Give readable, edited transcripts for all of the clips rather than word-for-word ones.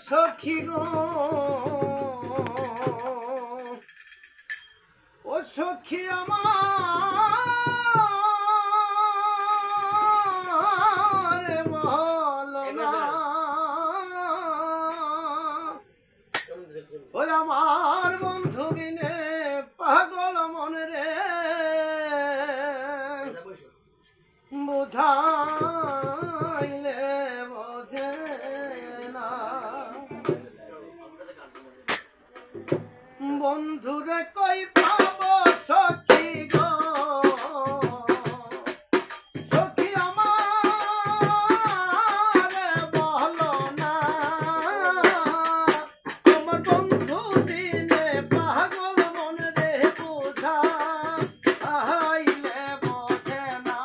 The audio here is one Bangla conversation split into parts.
সখী গো ও সখী আমার বলো না ও আমার বন্ধু বিনে পাগল মন রে বুঝাইলে বোঝে না বন্ধুরে কই পাবো সখী গো সখী আমার বলো না আমার বন্ধু দিনে পাগল মন রে বুঝাইলে বোঝে না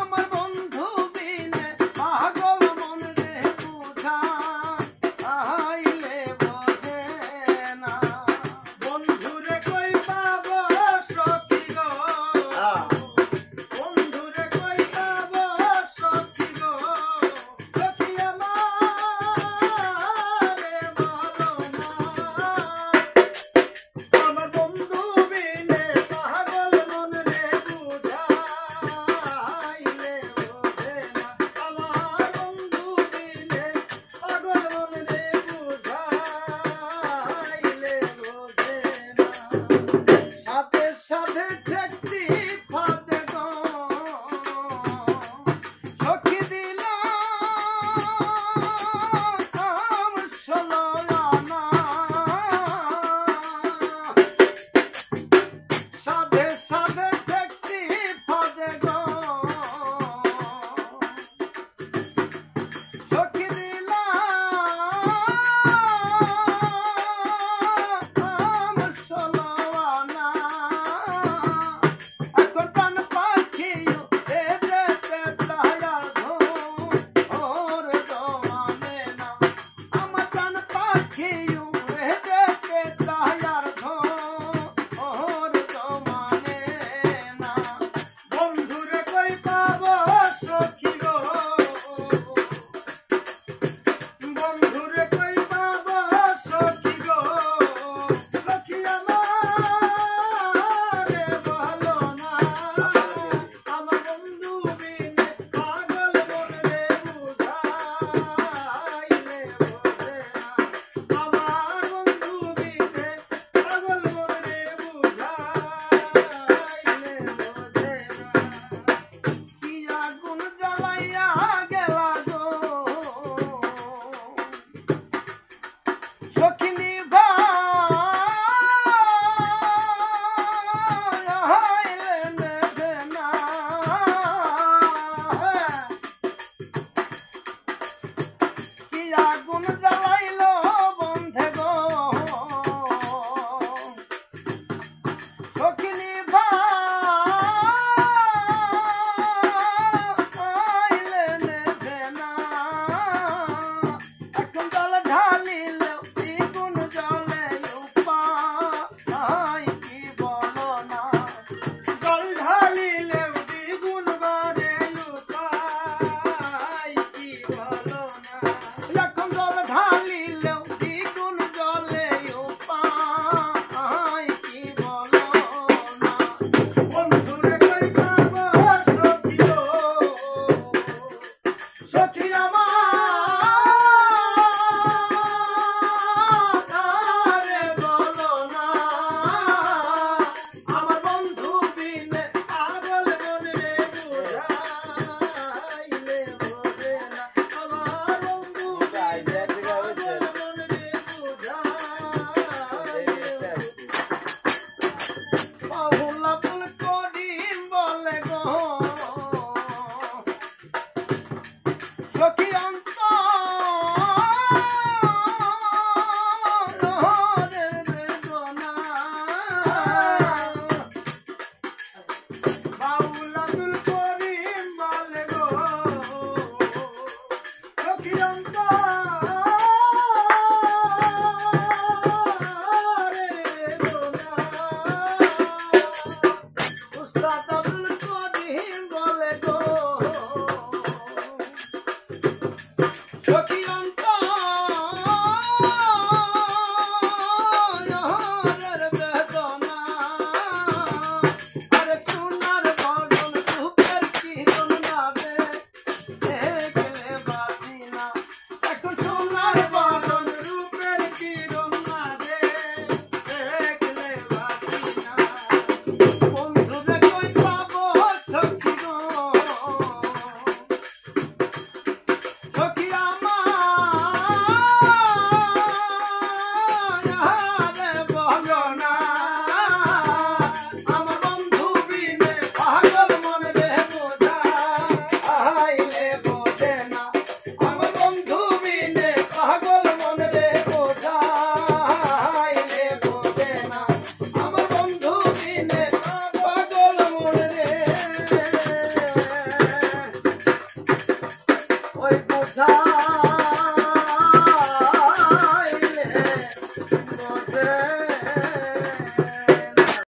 আমার বন্ধু বিনে পাগল মন রে বুঝাইলে বোঝে না বন্ধুরে কই পাবো সখী গো বন্ধুরে কই পাবো সখী গো সখী আমারে বলো না আমার বন্ধু বিনে পাগল মন রে বুঝাইলে বোঝে না আমার বন্ধু বিনে পাগল মন রে বুঝাইলে বোঝে না সাথে সাথে ঠেকতি ফাঁদে গো সখী দিলাম ষোলো আনা সাধে সাধে ঠেকতি ফাঁদে গো সখী দিলাম ষোলো আনা এখন প্রাণ পাখিও এ যেতে তাহার ওর দমানে না আমার প্রাণ পাখিও এ যেতে তাহার ওর দমানে না বন্ধুরে কই পাবো সখী গো বন্ধুরে কই পাবো সখী গো সখী আমারে বলো না আমার বন্ধু বিনে পাগল মন রে বুঝাইলে বোঝে না আমার বন্ধু বিনে পাগল মন রে বুঝাইলে বোঝে না কি আগুন জ্বালাইয়া গেলা গো সখী নিভাইলে নেবে না কি আগুন জ্বালাইলো বন্ধে গো সখী নিভাইলে নেবে না এখন জল ঢালিলেও দ্বিগুণ জলে উপায় কি বলো না জল ঢালিলেও দ্বিগুণ বাড়ে উপায় কি বলো না এখন জল ঢালিলেও দ্বিগুণ জলে উপায় কি বলো না বন্ধুরে কই পাবো সখী গো সখী আমারে বলো না আমার বন্ধু বিনে পাগল মন রে বুঝাইলে বোঝে না আমার বন্ধু বিনে পাগল মন রে বুঝাইলে বাহুল আব্দুল করিম বলে গো সখী অন্তরের বেদনা বাউল আব্দুল করিম বলে গো সখী অন্তরের বেদনা উস্তাদ আব্দুল করিম বলে গো সখী